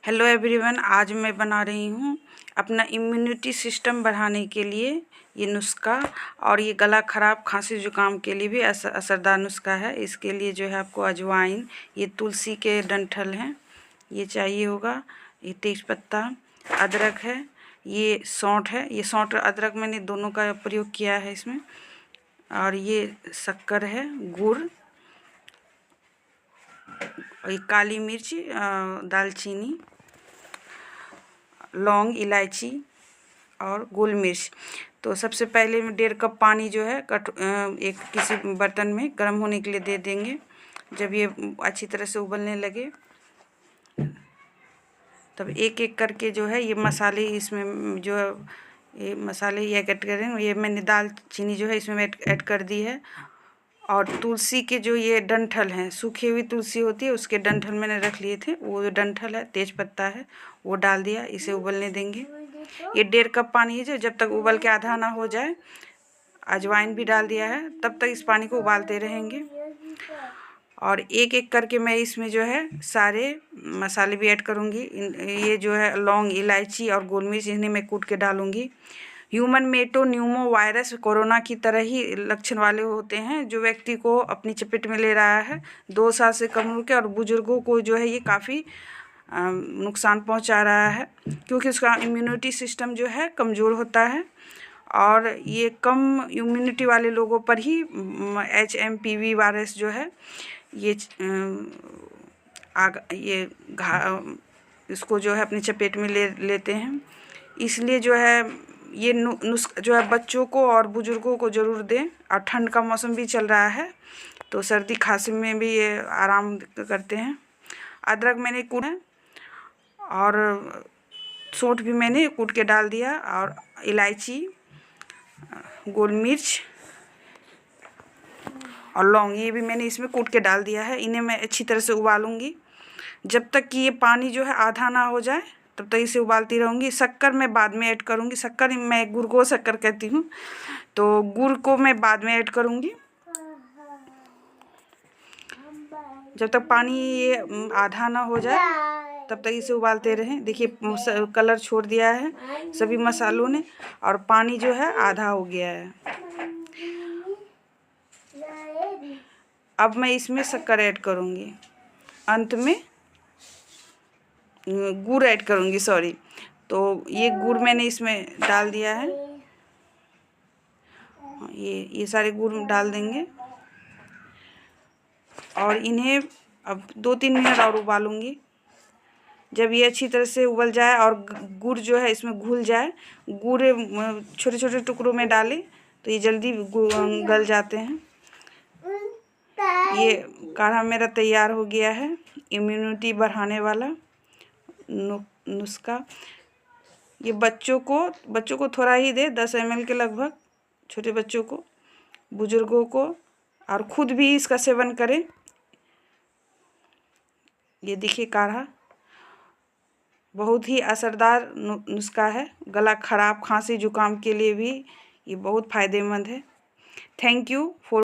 Hello everyone, आज मैं बना रही हूँ अपना इम्यूनिटी सिस्टम बढ़ाने के लिए ये नुस्खा। और ये गला ख़राब खांसी ज़ुकाम के लिए भी असरदार नुस्खा है। इसके लिए जो है आपको अजवाइन, ये तुलसी के डंठल हैं, ये चाहिए होगा। ये तेज़पत्ता, अदरक है, ये सौंठ है। ये सौंठ अदरक मैंने दोनों का प्रयोग किया है इसमें। और ये शक्कर है, गुड़, और ये काली मिर्च, दालचीनी, लौंग, इलायची और गोल मिर्च। तो सबसे पहले में 1.5 कप पानी जो है एक किसी बर्तन में गर्म होने के लिए दे देंगे। जब ये अच्छी तरह से उबलने लगे तब एक एक करके जो है ये मसाले इसमें जो ये मसाले ये ऐड करेंगे। ये मैंने दालचीनी जो है इसमें ऐड कर दी है। और तुलसी के जो ये डंठल हैं, सूखी हुई तुलसी होती है, उसके डंठल मैंने रख लिए थे, वो जो डंठल है, तेज पत्ता है, वो डाल दिया। इसे उबलने देंगे। ये 1.5 कप पानी है जो जब तक उबल के आधा ना हो जाए। अजवाइन भी डाल दिया है, तब तक इस पानी को उबालते रहेंगे। और एक एक करके मैं इसमें जो है सारे मसाले भी ऐड करूँगी। ये जो है लौंग, इलायची और गोल मिर्च, इन्हें मैं कूट के डालूँगी। ह्यूमन मेटोन्यूमो वायरस कोरोना की तरह ही लक्षण वाले होते हैं, जो व्यक्ति को अपनी चपेट में ले रहा है। 2 साल से कम उम्र के और बुजुर्गों को जो है ये काफ़ी नुकसान पहुंचा रहा है, क्योंकि उसका इम्यूनिटी सिस्टम जो है कमज़ोर होता है। और ये कम इम्यूनिटी वाले लोगों पर ही HMPV वायरस जो है ये इसको जो है अपनी चपेट में लेते हैं। इसलिए जो है ये नुस्खा जो है बच्चों को और बुज़ुर्गों को ज़रूर दें। और ठंड का मौसम भी चल रहा है तो सर्दी खांसी में भी ये आराम करते हैं। अदरक मैंने कूटा है और सौंठ भी मैंने कूट के डाल दिया, और इलायची, गोल मिर्च और लौंग ये भी मैंने इसमें कूट के डाल दिया है। इन्हें मैं अच्छी तरह से उबालूंगी जब तक कि ये पानी जो है आधा ना हो जाए, तब तक इसे उबालती रहूँगी। शक्कर मैं बाद में ऐड करूँगी। शक्कर मैं गुड़ को शक्कर कहती हूँ, तो गुड़ को मैं बाद में ऐड करूँगी। जब तक पानी ये आधा ना हो जाए तब तक इसे उबालते रहें। देखिए कलर छोड़ दिया है सभी मसालों ने, और पानी जो है आधा हो गया है। अब मैं इसमें शक्कर ऐड करूँगी, अंत में गुड़ ऐड करूँगी, सॉरी। तो ये गुड़ मैंने इसमें डाल दिया है। ये सारे गुड़ डाल देंगे और इन्हें अब 2-3 मिनट और उबालूंगी। जब ये अच्छी तरह से उबल जाए और गुड़ जो है इसमें घुल जाए, गुड़ छोटे छोटे टुकड़ों में डालें तो ये जल्दी गल जाते हैं। ये काढ़ा मेरा तैयार हो गया है, इम्यूनिटी बढ़ाने वाला नुस्खा। ये बच्चों को थोड़ा ही दे, 10 ml के लगभग, छोटे बच्चों को, बुजुर्गों को, और खुद भी इसका सेवन करें। ये देखिए काढ़ा बहुत ही असरदार नुस्खा है। गला खराब, खांसी, जुकाम के लिए भी ये बहुत फ़ायदेमंद है। Thank you for